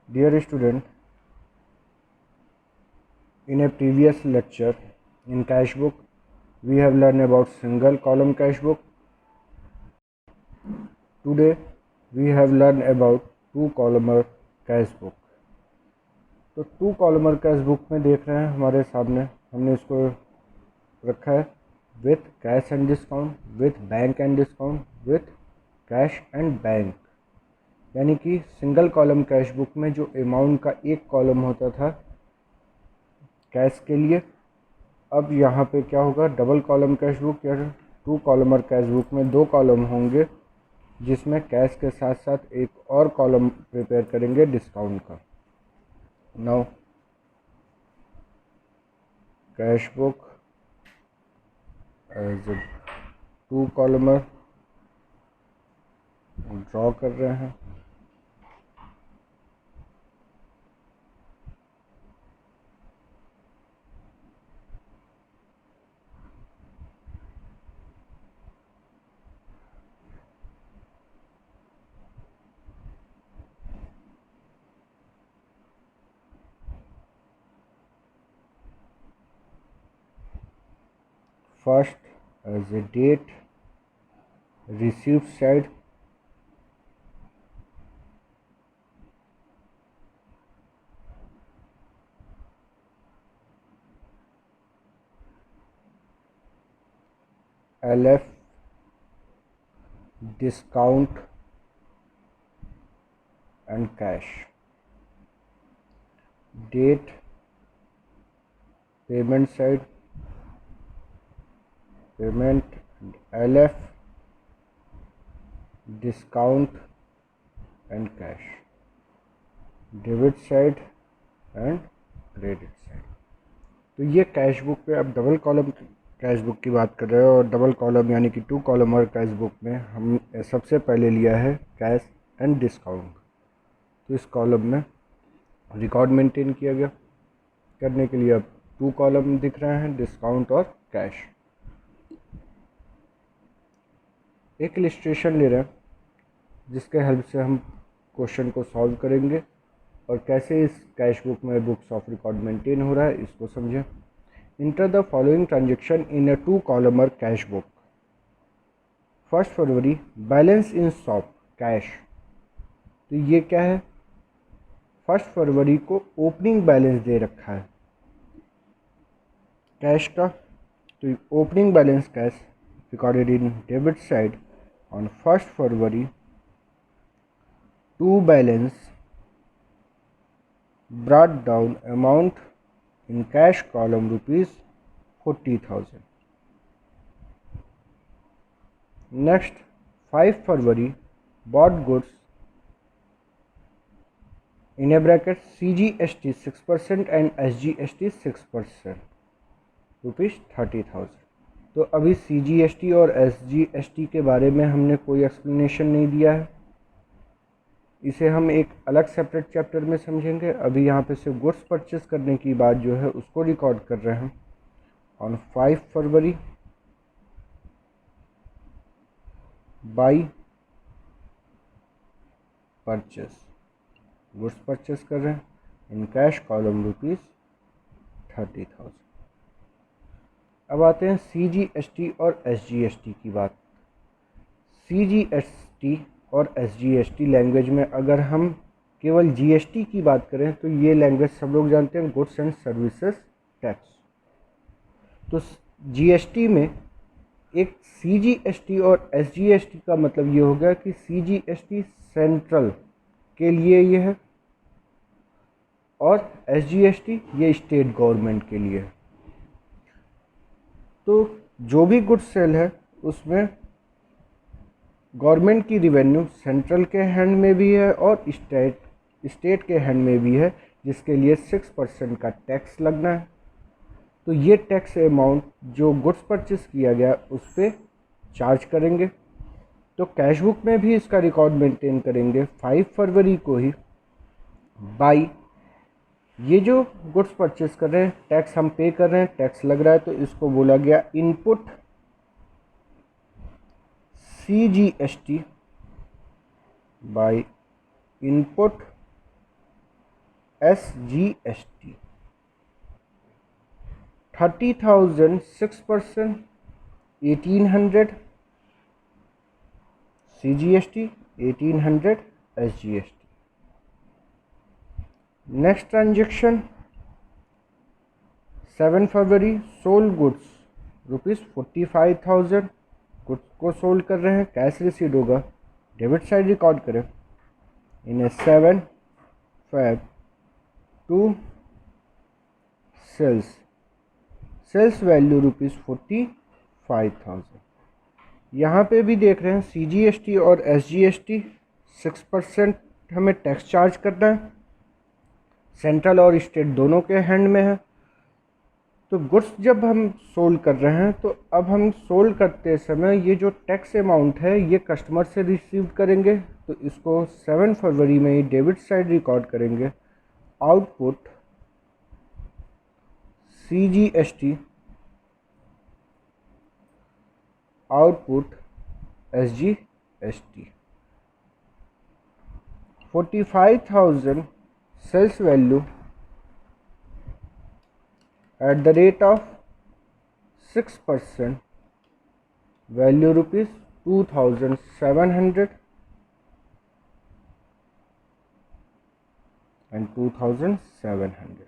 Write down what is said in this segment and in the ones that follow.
Dear student, in a previous lecture in cash book, we have learned about single column cash book. Today, we have learned about two columnar cash book. तो to columnar cash book में देख रहे हैं हमारे सामने हमने इसको रखा है with cash and discount, with bank and discount, with cash and bank. यानी कि सिंगल कॉलम कैश बुक में जो अमाउंट का एक कॉलम होता था कैश के लिए, अब यहाँ पे क्या होगा, डबल कॉलम कैश बुक या टू कॉलमर कैश बुक में दो कॉलम होंगे जिसमें कैश के साथ साथ एक और कॉलम प्रिपेयर करेंगे डिस्काउंट का। Now cash book as two columnar draw कर रहे हैं। First, as a date, receipt side, LF, discount and cash. Date, payment side, payment and LF, discount and cash. Debit side and credit side. तो ये cash book पे अब double column cash book की बात कर रहे हो और डबल कॉलम यानी कि टू कॉलमर कैश बुक में हम सबसे पहले लिया है कैश एंड डिस्काउंट। तो इस कॉलम में रिकॉर्ड मेंटेन किया गया करने के लिए अब टू कॉलम दिख रहे हैं, डिस्काउंट और कैश। एक इलस्ट्रेशन ले रहे हैं जिसके हेल्प से हम क्वेश्चन को सॉल्व करेंगे और कैसे इस कैश बुक में बुक्स ऑफ रिकॉर्ड मेंटेन हो रहा है इसको समझें। Enter the following transaction in a two columnar cash book. 1 February balance in shop cash. तो ये क्या है, 1 फरवरी को ओपनिंग बैलेंस दे रखा है कैश का। तो opening balance cash recorded in debit side on 1 February to balance brought down amount in cash column rupees 40,000. Next, 5 February bought goods in a bracket CGST 6% and SGST 6% rupees 30,000. तो अभी CGST और SGST के बारे में हमने कोई explanation नहीं दिया है, इसे हम एक अलग सेपरेट चैप्टर में समझेंगे। अभी यहाँ पे सिर्फ गुड्स परचेस करने की बात जो है उसको रिकॉर्ड कर रहे हैं। On 5 February by purchase, goods purchase कर रहे हैं इन कैश कॉलम रुपीज़ 30,000। अब आते हैं CGST और SGST की बात। CGST और SGST लैंग्वेज में अगर हम केवल GST की बात करें तो ये लैंग्वेज सब लोग जानते हैं, गुड्स एंड सर्विसेज टैक्स। तो GST में एक CGST और SGST का मतलब ये हो गया कि CGST सेंट्रल के लिए ये है और SGST ये स्टेट गवर्नमेंट के लिए है। तो जो भी गुड्स सेल है उसमें गवर्नमेंट की रिवेन्यू सेंट्रल के हैंड में भी है और स्टेट के हैंड में भी है, जिसके लिए 6% का टैक्स लगना है। तो ये टैक्स अमाउंट जो गुड्स परचेस किया गया उस पर चार्ज करेंगे। तो कैश बुक में भी इसका रिकॉर्ड मेंटेन करेंगे 5 फरवरी को ही बाई ये जो गुड्स परचेस कर रहे हैं, टैक्स हम पे कर रहे हैं, टैक्स लग रहा है तो इसको बोला गया input CGST by input SGST 30,000 6%, 1800 CGST, 1800 SGST. Next transaction 7 February sold goods ₹45,000 goods को सोल्ड कर रहे हैं, कैश रिसीव होगा, डेबिट साइड रिकॉर्ड करें इन 7 Feb टू सेल्स वैल्यू ₹45,000। यहाँ पे भी देख रहे हैं CGST और SGST 6% हमें टैक्स चार्ज करना है, सेंट्रल और स्टेट दोनों के हैंड में है। तो गुड्स जब हम सोल्ड कर रहे हैं तो अब हम सोल्ड करते समय ये जो टैक्स अमाउंट है ये कस्टमर से रिसीव करेंगे, तो इसको 7 फरवरी में ही डेबिट साइड रिकॉर्ड करेंगे। Output CGST, output SGST। 45,000 sales value at the rate of 6%, value ₹2,700 and 2,700.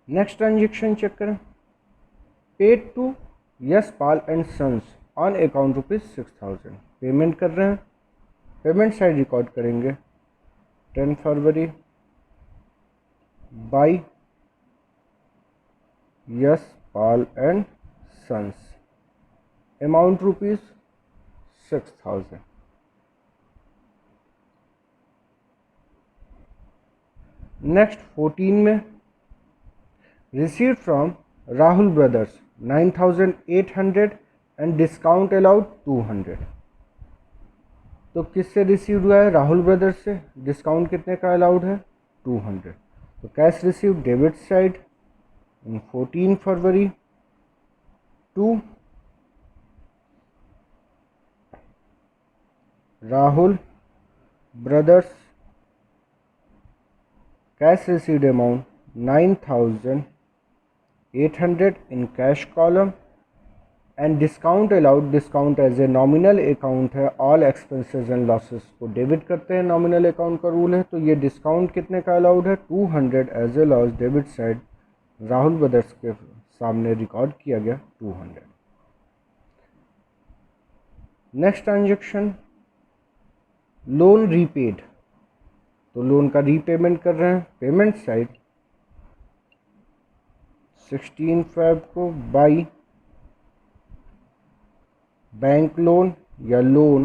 Next transaction check करें, paid to Yashpal and sons on account ₹6,000, payment कर रहे हैं, पेमेंट साइड रिकॉर्ड करेंगे 10 फरवरी by Yashpal and sons, amount ₹6,000। Next 14 में received from Rahul brothers 9,800 and discount allowed 200। तो किससे receive हुआ है? राहुल ब्रदर्स से। डिस्काउंट कितने का अलाउड है? 200। तो cash receive debit side in 14 February to Rahul brothers, cash received amount 9,800 in cash column and discount allowed, discount as a nominal account है, ऑल एक्सपेंसेस एंड लॉसेस को डेबिट करते हैं, नॉमिनल अकाउंट का rule है। तो ये डिस्काउंट कितने का अलाउड है? 200 as a loss, debit side Rahul brothers के सामने रिकॉर्ड किया गया 200। नेक्स्ट ट्रांजेक्शन लोन रीपेड, तो लोन का रीपेमेंट कर रहे हैं, पेमेंट साइड 16 फेब को बाई बैंक लोन या loan,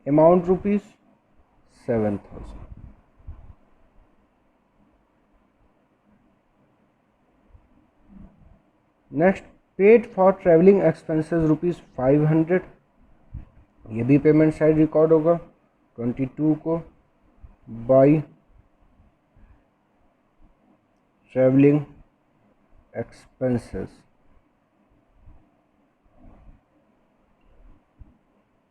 amount ₹7,000। Next paid for travelling expenses ₹500, ये भी पेमेंट साइड रिकॉर्ड होगा 22 को by travelling expenses,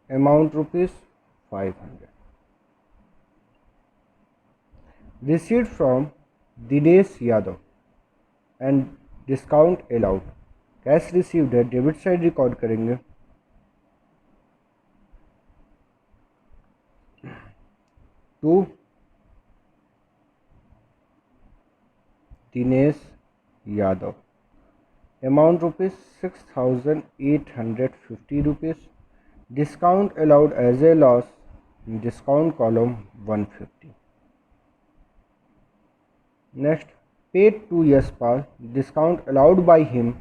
amount ₹500। Received from Dinesh Yadav and discount allowed, cash received है, डेबिट साइड रिकॉर्ड करेंगे to Dinesh Yadav, amount ₹6,850, discount allowed as a loss, discount column 150। Next paid to Yashpal, discount allowed by him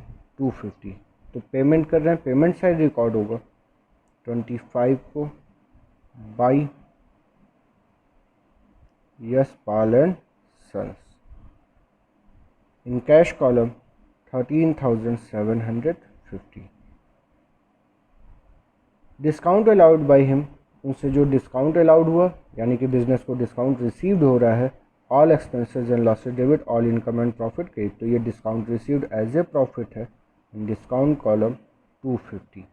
250, तो payment कर रहे हैं, payment side record होगा 25 को by Yashpal and sons, in cash column 13,750। Discount allowed by him, उनसे जो discount allowed हुआ यानी कि बिजनेस को डिस्काउंट रिसीव्ड हो रहा है, all expenses and losses debit all income and profit के, तो ये discount received as a profit है, discount column 250।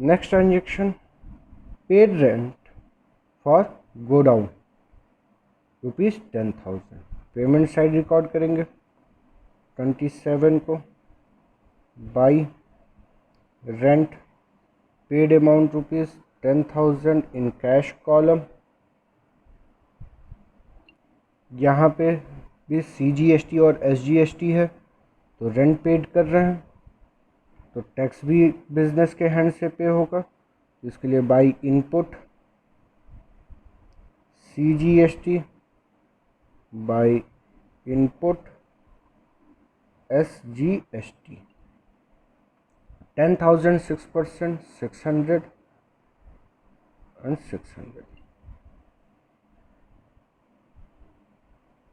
Next transaction, paid rent for godown ₹10,000। Payment side record करेंगे 27 को, by rent paid amount ₹10,000 in cash column. यहाँ पे भी CGST और SGST है, तो रेंट पेड कर रहे हैं तो टैक्स भी बिजनेस के हैंड से पे होगा, इसके लिए by input CGST by input SGST 10,000 6%, 600 and 600।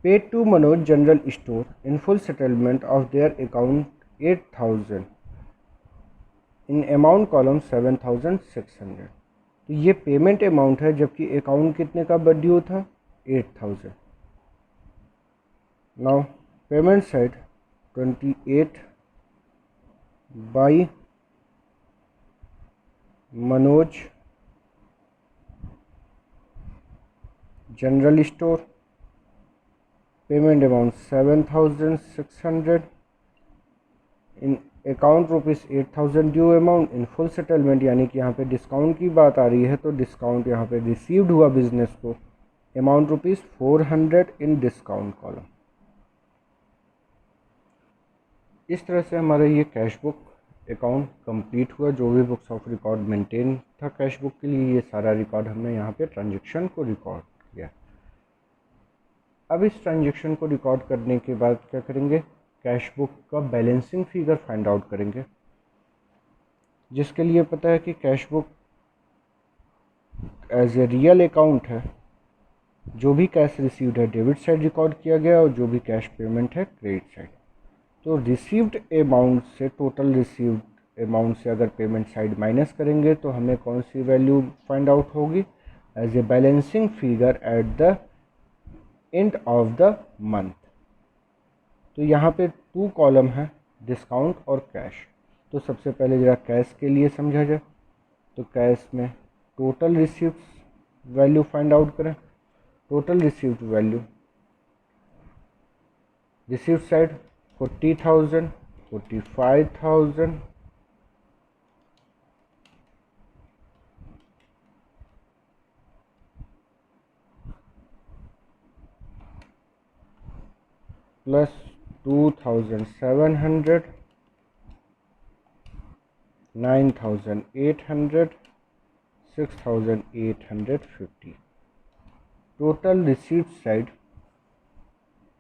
Paid to Manoj General Store in full settlement of their account 8,000 in amount column 7,600। तो ये पेमेंट अमाउंट है, जबकि अकाउंट कितने का ड्यू था 8,000। Now payment side 28 by Manoj general store, payment amount 7,600 in account ₹8,000 due amount in full settlement, यानी कि यहाँ पे डिस्काउंट की बात आ रही है तो डिस्काउंट यहाँ पे रिसीव्ड हुआ बिजनेस को, अमाउंट ₹400 इन डिस्काउंट कॉलम। इस तरह से हमारा ये कैश बुक अकाउंट कंप्लीट हुआ। जो भी बुक्स ऑफ रिकॉर्ड मेंटेन था कैश बुक के लिए, ये सारा रिकॉर्ड हमने यहाँ पे ट्रांजेक्शन को रिकॉर्ड किया। अब इस ट्रांजेक्शन को रिकॉर्ड करने के बाद क्या करेंगे, कैश बुक का बैलेंसिंग फिगर फाइंड आउट करेंगे, जिसके लिए पता है कि cash book as a real account है। जो भी कैश रिसीव्ड है डेबिट साइड रिकॉर्ड किया गया और जो भी कैश पेमेंट है क्रेडिट साइड। तो रिसीव्ड अमाउंट से, टोटल रिसीव्ड अमाउंट से अगर पेमेंट साइड माइनस करेंगे तो हमें कौन सी वैल्यू फाइंड आउट होगी, as a balancing figure at the end of the month. तो यहाँ पे 2 कॉलम है, डिस्काउंट और कैश। तो सबसे पहले जरा कैश के लिए समझा जाए, तो कैश में total received value find out करें। Total received value, received side 40,000, 45,000, plus 2,700, 9,800, 6,850। Total received side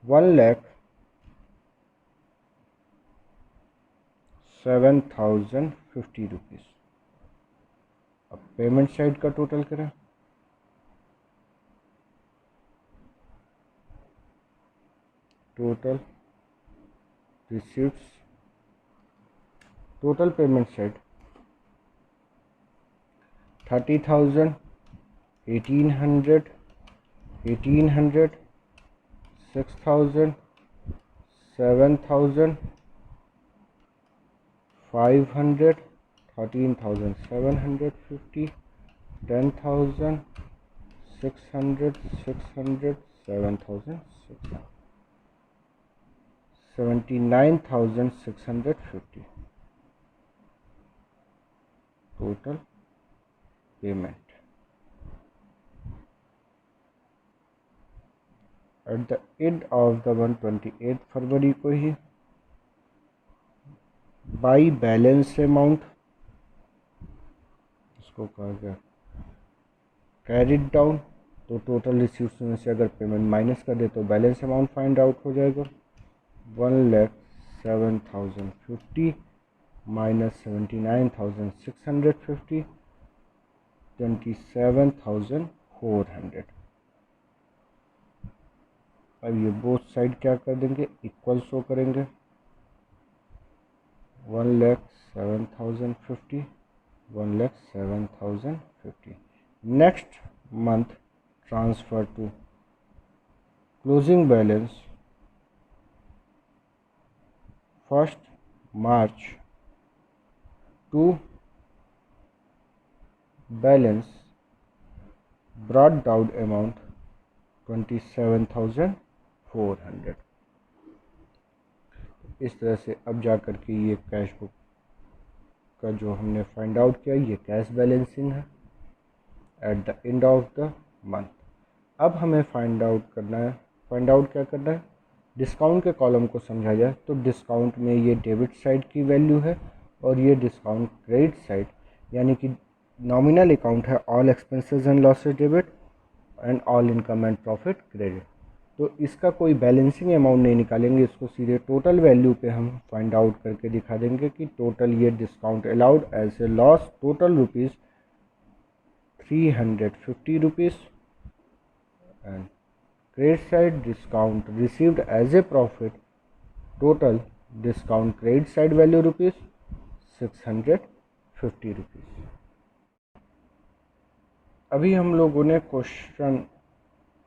1,07,050 rupees. अब पेमेंट साइड का टोटल करें, total receiveds, total payment side 30,000, 1,800, 1,800, 6,000, 7,000, 500, 13,750, 10,000, 600, 600, 7,600, 79,650 total payment. Eight the end of the 28 फरवरी को ही by balance amount, इसको कहा गया carried down. तो total receives में से अगर पेमेंट माइनस कर दे तो बैलेंस अमाउंट फाइंड आउट हो जाएगा। 1,07,050 माइनस 79,650, 27,400। अब ये बोथ साइड क्या कर देंगे, इक्वल शो करेंगे। 1,07,050, 1,07,050। Next month transfer to closing balance 1 March to balance brought down amount 27,400। इस तरह से अब जा कर के ये कैश बुक का जो हमने फाइंड आउट किया ये कैश बैलेंसिंग है eight the end of the month. अब हमें फाइंड आउट क्या करना है, डिस्काउंट के कॉलम को समझा जाए तो डिस्काउंट में ये डेबिट साइड की वैल्यू है और ये डिस्काउंट क्रेडिट साइड यानी कि नॉमिनल अकाउंट है all expenses and losses debit and all income and profit credit. तो इसका कोई बैलेंसिंग अमाउंट नहीं निकालेंगे, इसको सीधे टोटल वैल्यू पे हम फाइंड आउट करके दिखा देंगे कि टोटल ये discount allowed as a loss total rupees 350 rupees and credit side discount received as a profit total discount credit side value rupees 650 rupees. अभी हम लोगों ने क्वेश्चन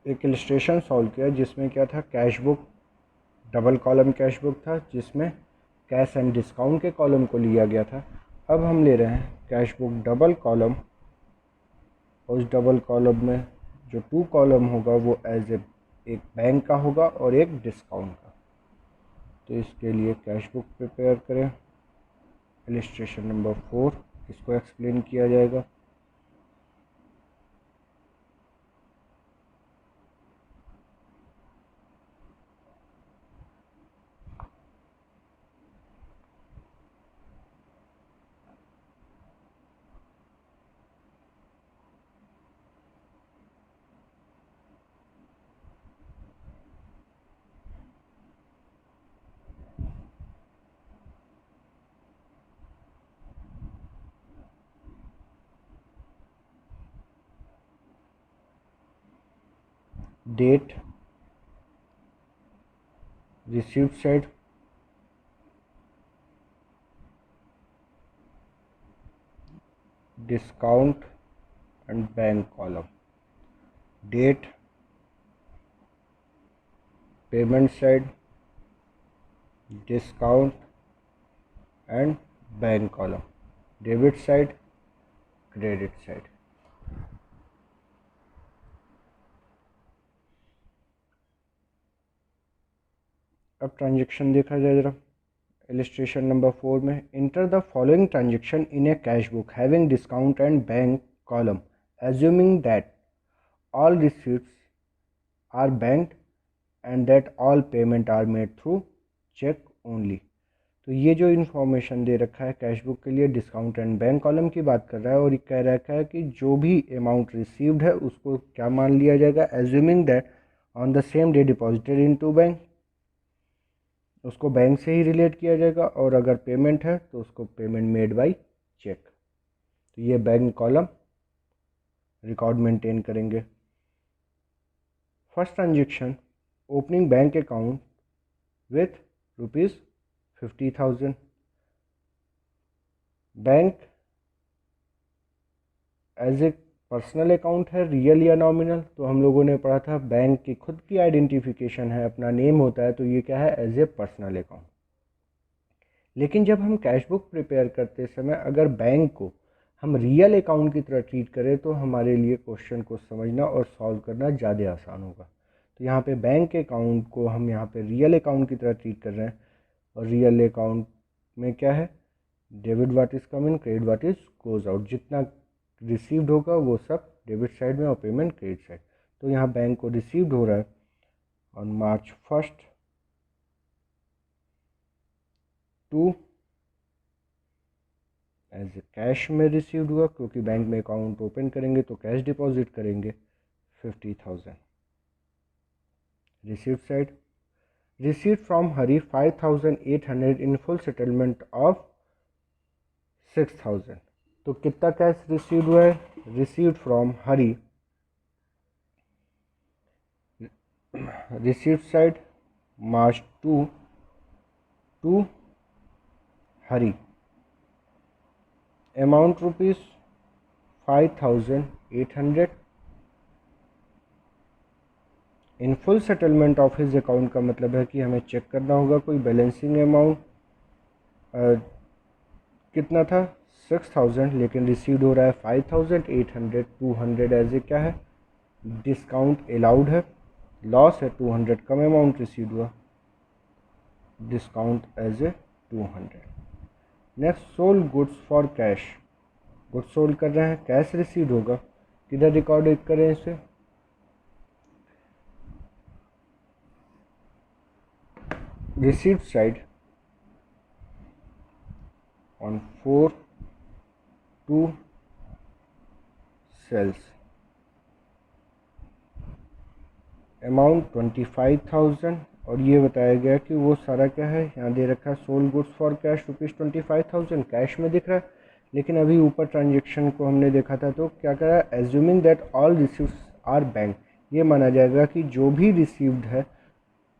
एक इलस्ट्रेशन सॉल्व किया जिसमें क्या था, cash book double column cash book था जिसमें कैश एंड डिस्काउंट के कॉलम को लिया गया था। अब हम ले रहे हैं कैश बुक डबल कॉलम, उस डबल कॉलम में जो 2 कॉलम होगा वो एज ए एक बैंक का होगा और एक डिस्काउंट का। तो इसके लिए कैश बुक प्रिपेयर करें। इलस्ट्रेशन नंबर 4 इसको एक्सप्लेन किया जाएगा। Date received side, discount and bank column. Date payment side, discount and bank column. Debit side, credit side. अब ट्रांजैक्शन देखा जाए जरा। इलस्ट्रेशन नंबर 4 में enter the following transaction in a cash book having discount and bank column assuming that all receipts are banked and that all payment are made through cheque only. तो ये जो information दे रखा है cash book के लिए discount and bank column की बात कर रहा है और ये कह रखा है कि जो भी अमाउंट रिसीव्ड है उसको क्या मान लिया जाएगा, assuming that on the same day deposited into bank, उसको बैंक से ही रिलेट किया जाएगा और अगर पेमेंट है तो उसको पेमेंट मेड बाय चेक। तो ये बैंक कॉलम रिकॉर्ड मेंटेन करेंगे। First transaction opening bank account with ₹50,000। Bank as a personal account है, रियल या नॉमिनल, तो हम लोगों ने पढ़ा था बैंक की खुद की आइडेंटिफिकेशन है, अपना नेम होता है, तो ये क्या है, एज ए पर्सनल अकाउंट। लेकिन जब हम कैश बुक प्रिपेयर करते समय अगर बैंक को हम रियल अकाउंट की तरह ट्रीट करें तो हमारे लिए क्वेश्चन को समझना और सॉल्व करना ज़्यादा आसान होगा। तो यहाँ पे बैंक अकाउंट को हम यहाँ पे रियल अकाउंट की तरह ट्रीट कर रहे हैं और रियल अकाउंट में क्या है, debit what is come in, credit what is goes out. जितना रिसीव्ड होगा वो सब डेबिट साइड में और पेमेंट क्रेडिट साइड। तो यहाँ बैंक को रिसीव्ड हो रहा है on March 1 to as a cash में रिसीव्ड हुआ क्योंकि बैंक में अकाउंट ओपन करेंगे तो कैश डिपॉजिट करेंगे 50,000। Received side, received from Hari 5,800 in full settlement of 6,000। तो कितना कैश रिसीव्ड हुआ है, received from Hari, received side March 2 to Hari, amount ₹5,800 in full settlement of his account. का मतलब है कि हमें चेक करना होगा कोई बैलेंसिंग अमाउंट कितना था, 6000, लेकिन रिसीव्ड हो रहा है 5800, 200 एज ए क्या है, डिस्काउंट अलाउड है, लॉस है 200, कम अमाउंट रिसीव्ड हुआ, discount as a 200। Next, sold goods for cash, goods sold कर रहे हैं, कैश रिसीव्ड होगा, किधर रिकॉर्ड करें इसे, received side on 4 sales, amount 25,000, और ये बताया गया कि वो सारा क्या है, यहाँ दे रखा है sold goods for cash ₹25,000 cash में दिख रहा है, लेकिन अभी ऊपर ट्रांजेक्शन को हमने देखा था तो क्या कह रहा है, assuming that all receives are bank, ये माना जाएगा कि जो भी रिसीव्ड है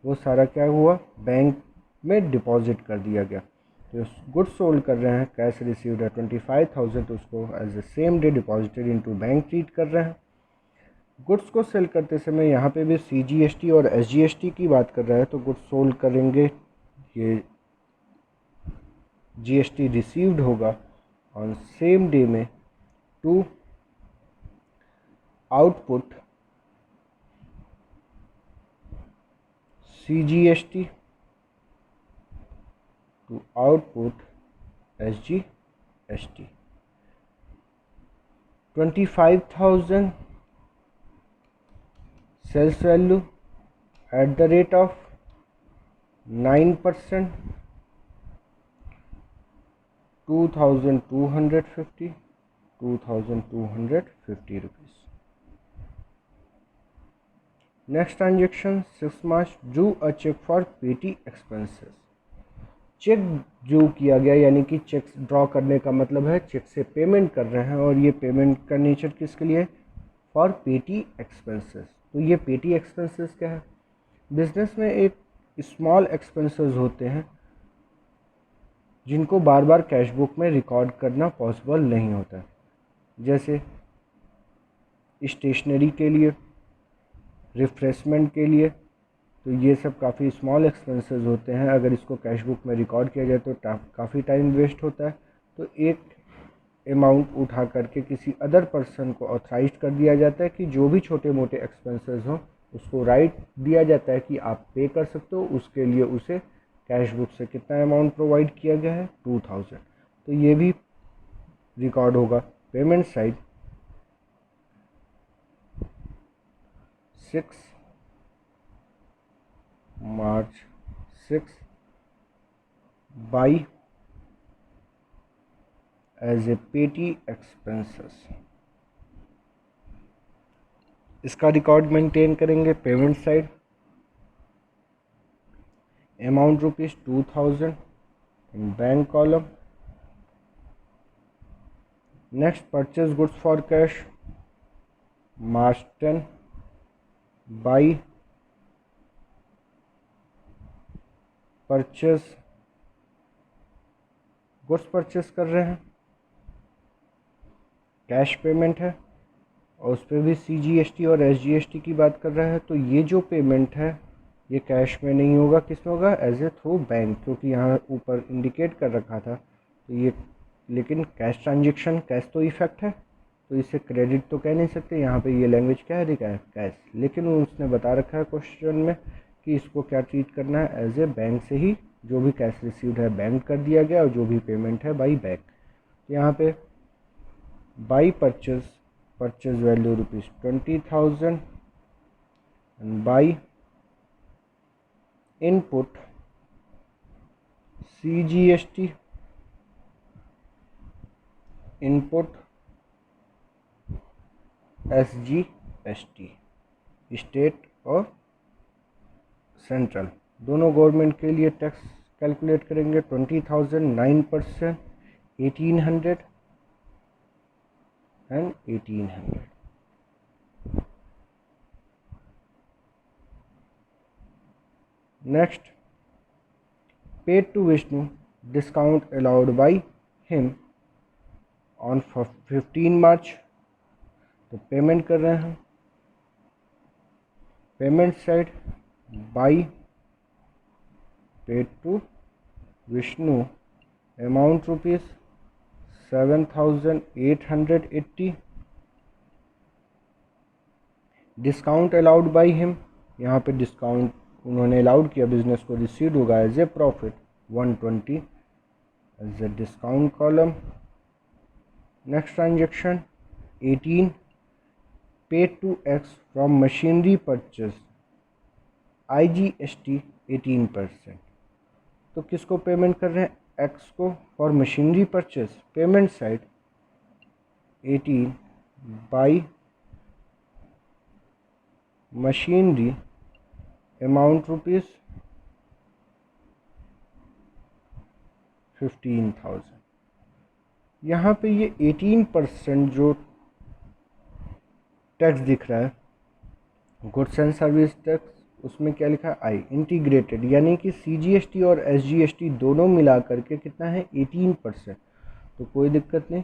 वो सारा क्या हुआ, बैंक में डिपॉजिट कर दिया गया। तो गुड्स सोल्ड कर रहे हैं, कैश रिसीव्ड है 25,000, तो उसको as a same day deposited into bank treat कर रहे हैं। गुड्स को सेल करते समय यहाँ पे भी CGST और SGST की बात कर रहा है, तो गुड्स सोल्ड करेंगे, ये GST रिसीव्ड होगा ऑन सेम डे में to output CGST to output SGST। 25,000 sales value at the rate of 9%, 2,250 rupees. Next transaction 6 March, drew a cheque for petty expenses, cheque drew किया गया, यानी कि check draw करने का मतलब है चेक से पेमेंट कर रहे हैं, और ये पेमेंट का नेचर किसके लिए, फॉर पेटी एक्सपेंसेस। तो ये पेटी एक्सपेंसेस क्या है, बिजनेस में एक स्मॉल एक्सपेंसेस होते हैं जिनको बार बार कैश बुक में रिकॉर्ड करना पॉसिबल नहीं होता, जैसे स्टेशनरी के लिए, रिफ्रेशमेंट के लिए, तो ये सब काफ़ी स्मॉल एक्सपेंसेस होते हैं, अगर इसको कैश बुक में रिकॉर्ड किया जाए तो काफ़ी टाइम वेस्ट होता है। तो एक अमाउंट उठा करके किसी अदर पर्सन को ऑथराइज कर दिया जाता है कि जो भी छोटे मोटे एक्सपेंसेस हों उसको राइट दिया जाता है कि आप पे कर सकते हो, उसके लिए उसे कैश बुक से कितना अमाउंट प्रोवाइड किया गया है, 2000। तो ये भी रिकॉर्ड होगा payment side. 6 March 6 by as a petty expenses, इसका रिकॉर्ड मेंटेन करेंगे payment side, amount ₹2000 in bank column. Next, purchase goods for cash March 10 by purchase, goods purchase कर रहे हैं, कैश पेमेंट है, और उस पर भी CGST और SGST की बात कर रहा है, तो ये जो पेमेंट है ये कैश में नहीं होगा, किस में होगा, एज ए थ्रू बैंक, क्योंकि यहाँ ऊपर इंडिकेट कर रखा था। तो ये लेकिन कैश ट्रांजेक्शन, कैश तो इफेक्ट है, तो इसे क्रेडिट तो कह नहीं सकते, यहाँ पे ये लैंग्वेज क्या है, लिखा है कैश, लेकिन उसने बता रखा है क्वेश्चन में कि इसको क्या ट्रीट करना है, एज ए बैंक से ही जो भी कैश रिसीव्ड है बैंक कर दिया गया, और जो भी पेमेंट है बाई बैंक। यहाँ पे by purchase, purchase value ₹20,000 and by input CGST, input SGST, state और सेंट्रल दोनों गवर्नमेंट के लिए टैक्स कैलकुलेट करेंगे। 20,000 9%, 1800 and 1800। Next, paid to Vishnu, discount allowed by him on 15 March, तो पेमेंट कर रहे हैं, payment side by paid to Vishnu, amount 7,880। Discount allowed by him, यहाँ पे डिस्काउंट उन्होंने अलाउड किया बिजनेस को, रिसीव्ड होगा as a profit 120 as a discount column. Next transaction 18, paid to X from machinery purchase, IGST 18%। तो किसको पेमेंट कर रहे हैं? एक्स को, for machinery purchase. Payment side 18 by machinery, amount rupees 15,000। यहाँ पे ये 18% जो टैक्स दिख रहा है, गुड्स एंड सर्विस टैक्स, उसमें क्या लिखा है? आई इंटीग्रेटेड, यानी कि CGST और SGST दोनों मिला करके कितना है? 18%। तो कोई दिक्कत नहीं,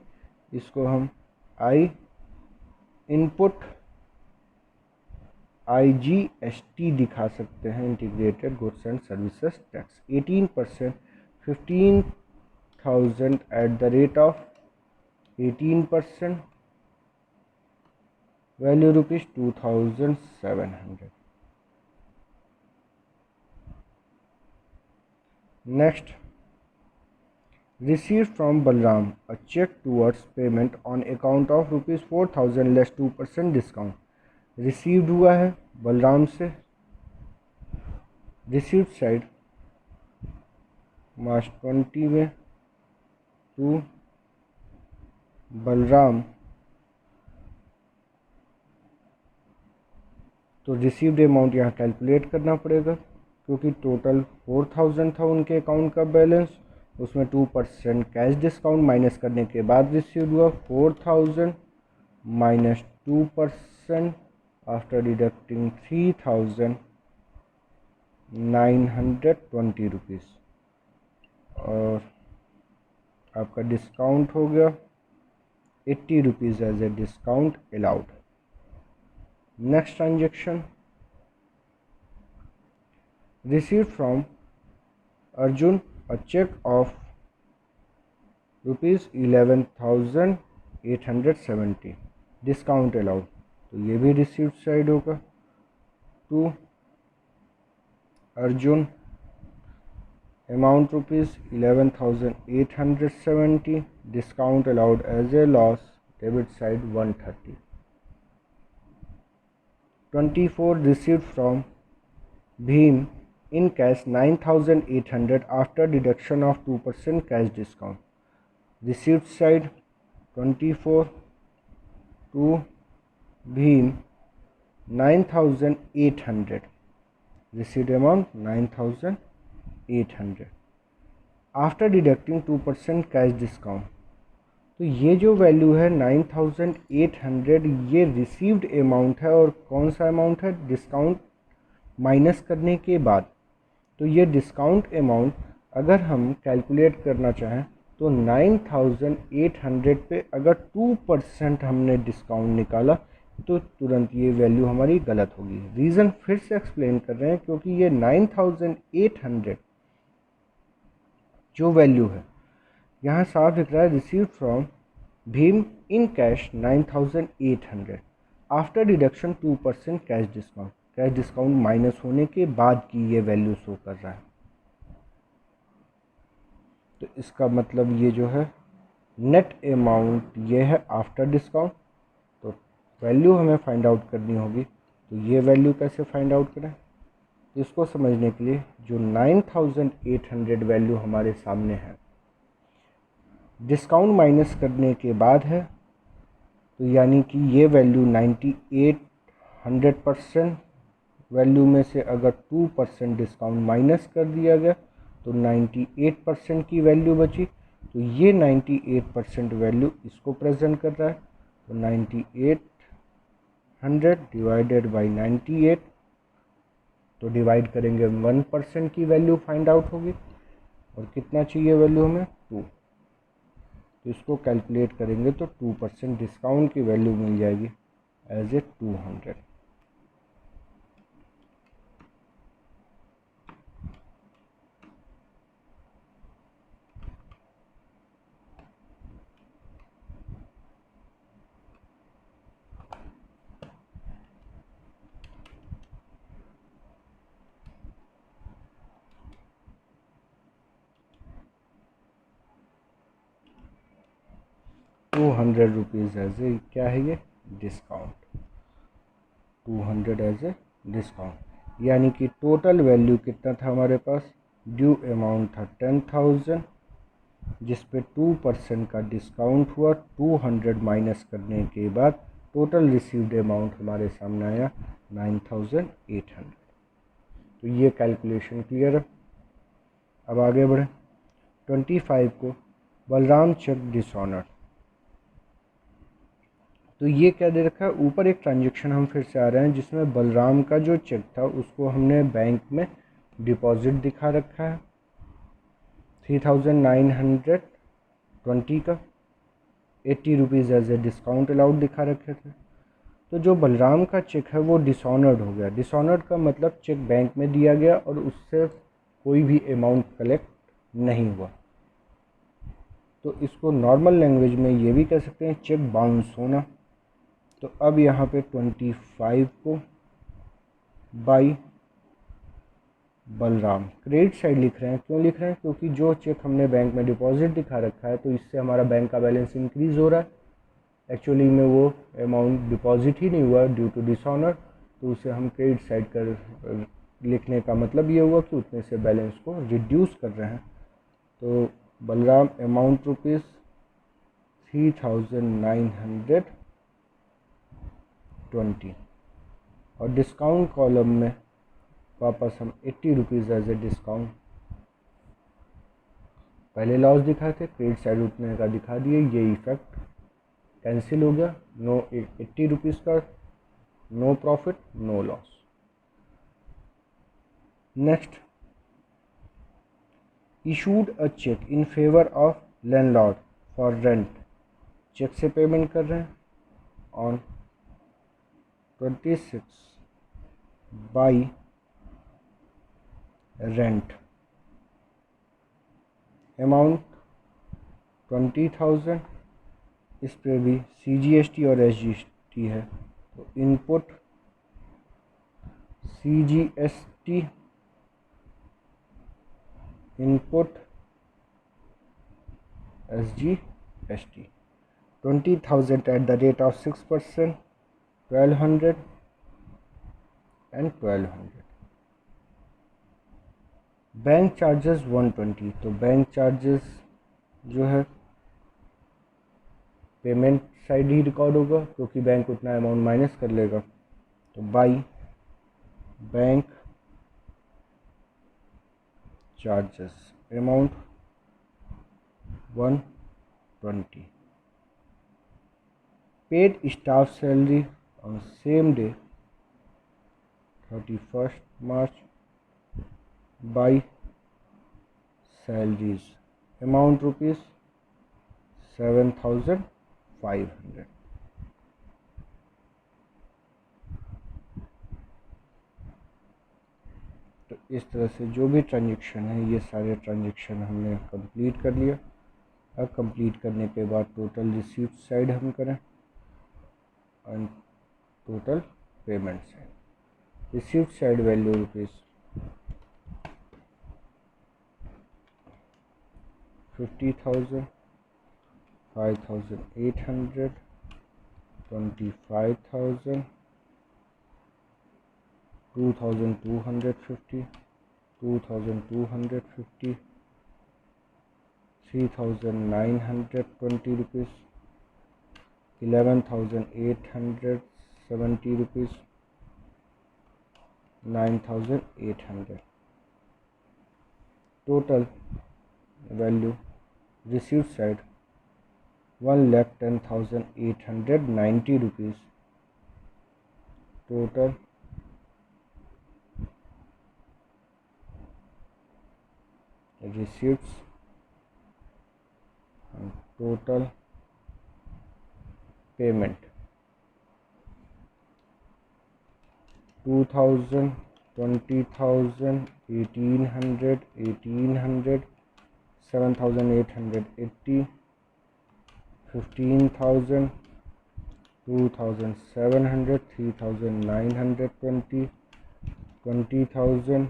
इसको हम आई इनपुट IGST दिखा सकते हैं, integrated goods and services tax 18%, 15,000 eight the rate of 18%, value rupees 2,700। Next, received from Balram a check towards payment on account of rupees 4,000 less 2% discount. Received हुआ है बलराम से, रिसीव्ड साइड मार्च 20 में टू बलराम। तो received amount यहाँ calculate करना पड़ेगा, क्योंकि total 4,000 था उनके अकाउंट का बैलेंस, उसमें 2% कैश डिस्काउंट माइनस करने के बाद रिसीव हुआ 4,000 माइनस 2% आफ्टर डिडक्टिंग 3,920 रुपीज़, और आपका डिस्काउंट हो गया 80 rupees as a discount allowed. Next transaction, received from Arjun a check of rupees 11,870 discount allowed. तो ये भी रिसीव्ड साइड होगा, to Arjun amount rupees 11,870 discount allowed as a loss, debit side 130। 24 received from Bhim in cash 9,800 after deduction of 2% cash discount. Received side 24 to Bhim 9,800, received amount 9,800 after deducting 2% cash discount। तो ये जो value है 9,800, ये received amount है, और कौन सा amount है? डिस्काउंट माइनस करने के बाद। तो ये डिस्काउंट अमाउंट अगर हम कैलकुलेट करना चाहें तो 9,800 पे अगर 2% हमने डिस्काउंट निकाला तो तुरंत ये वैल्यू हमारी गलत होगी। रीज़न फिर से एक्सप्लेन कर रहे हैं, क्योंकि ये 9,800 जो वैल्यू है यहाँ साफ दिख रहा है, received from Bhim in cash 9,800 after deduction 2% cash discount. Cash discount minus होने के बाद की ये वैल्यू शो कर रहा है। तो इसका मतलब ये जो है नेट अमाउंट ये है आफ्टर डिस्काउंट। तो वैल्यू हमें फाइंड आउट करनी होगी, तो ये वैल्यू कैसे फाइंड आउट करें? तो इसको समझने के लिए जो 9,800 वैल्यू हमारे सामने है, डिस्काउंट माइनस करने के बाद है, तो यानी कि ये वैल्यू 100% वैल्यू में से अगर 2% डिस्काउंट माइनस कर दिया गया तो 98% की वैल्यू बची। तो ये 98% वैल्यू इसको प्रेजेंट कर रहा है। तो 9800 डिवाइडेड बाई 98, तो डिवाइड करेंगे 1% की वैल्यू फाइंड आउट होगी, और कितना चाहिए वैल्यू हमें? 2। तो इसको कैलकुलेट करेंगे तो 2% डिस्काउंट की वैल्यू मिल जाएगी as a 200। 200 rupees as a क्या है ये डिस्काउंट, 200 एज ए डिस्काउंट। यानी कि टोटल वैल्यू कितना था हमारे पास, ड्यू अमाउंट था 10,000 जिस पे 2% का डिस्काउंट हुआ, 200 माइनस करने के बाद टोटल रिसीव्ड अमाउंट हमारे सामने आया 9,800। तो ये कैलकुलेशन क्लियर है। अब आगे बढ़ें। 25 को बलराम चेक डिसऑनर्ड, तो ये क्या दे रखा है, ऊपर एक ट्रांजैक्शन हम फिर से आ रहे हैं जिसमें बलराम का जो चेक था उसको हमने बैंक में डिपॉजिट दिखा रखा है 3,920 का, 80 rupees as a discount allowed दिखा रखे थे। तो जो बलराम का चेक है वो डिसऑनर्ड हो गया। डिसऑनर्ड का मतलब चेक बैंक में दिया गया और उससे कोई भी अमाउंट कलेक्ट नहीं हुआ। तो इसको नॉर्मल लैंग्वेज में ये भी कह सकते हैं चेक बाउंस होना। तो अब यहाँ पे 25 को बाई बलराम क्रेडिट साइड लिख रहे हैं। क्यों लिख रहे हैं, क्योंकि जो चेक हमने बैंक में डिपॉजिट दिखा रखा है तो इससे हमारा बैंक का बैलेंस इंक्रीज़ हो रहा है। एक्चुअली में वो अमाउंट डिपॉजिट ही नहीं हुआ ड्यू टू डिसऑनर, तो उसे हम क्रेडिट साइड कर लिखने का मतलब ये हुआ कि उतने से बैलेंस को रिड्यूस कर रहे हैं। तो बलराम अमाउंट रुपीज़ 3,920 और डिस्काउंट कॉलम में वापस हम 80 रुपीज़ एज ए डिस्काउंट, पहले लॉस दिखाए थे क्रेडिट साइड उतने का दिखा दिए, ये इफेक्ट कैंसिल हो गया। नो 80 रुपीज़ का no profit no loss. Next, issued a cheque in favour of landlord for rent, cheque से पेमेंट कर रहे हैं ऑन 26 बाई रेंट, अमाउंट 20,000, इस पे भी CGST और SGST है। तो input CGST, input SGST, 20,000 at the rate of 6%, 1,200 and 1,200। Bank charges 120, तो बैंक चार्जेस जो है पेमेंट साइड ही रिकॉर्ड होगा क्योंकि बैंक उतना अमाउंट माइनस कर लेगा। तो by bank charges amount 120, paid staff salary on same day 31 March by salaries amount rupees 7,500। तो इस तरह से जो भी ट्रांजैक्शन है ये सारे ट्रांजैक्शन हमने कंप्लीट कर लिया। अब कंप्लीट करने के बाद टोटल रिसीप्ट साइड हम करें और total payment side. Receipt side value rupees 50,000, 5,800, 25,000, 2,250, 2,250, 3,920 rupees, 11,870 rupees, 9,800। Total value received side 1,10,890 rupees. Total receipts and total payment 2,000, 20,000, 1,800, 1,800, 7,880, 15,000, 2,700, 3,920, 20,000,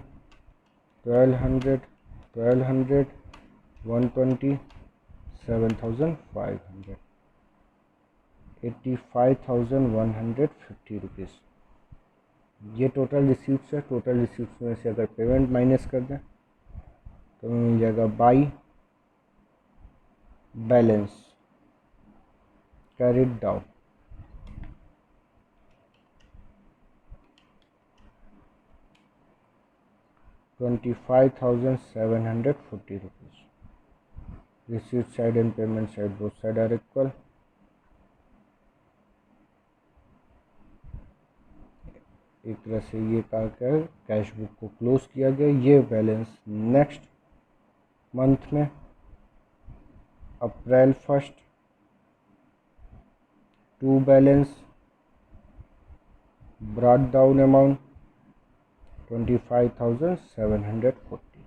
1,200, 1,200, 120, 7,500। 85,150 rupees. ये टोटल रिसीप्ट्स है। टोटल रिसीप्ट्स में से अगर पेमेंट माइनस कर दें तो मिल जाएगा by balance carried down, ₹25,740। Receipt side and payment side both side are equal. एक तरह से ये कहा गया कैश बुक को क्लोज किया गया। ये बैलेंस नेक्स्ट मंथ में April 1 to balance brought down amount 25,740।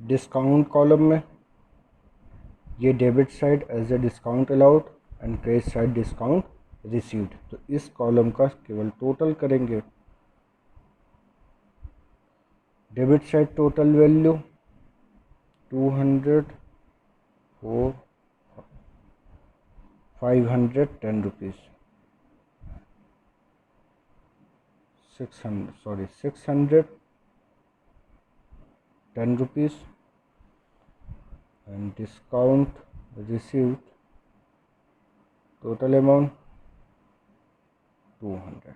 Discount column में ये debit side as a discount allowed and credit side discount received. तो इस कॉलम का केवल टोटल करेंगे। डेबिट साइड टोटल वैल्यू 200 और 510 rupees, 610 rupees and discount received total amount 200।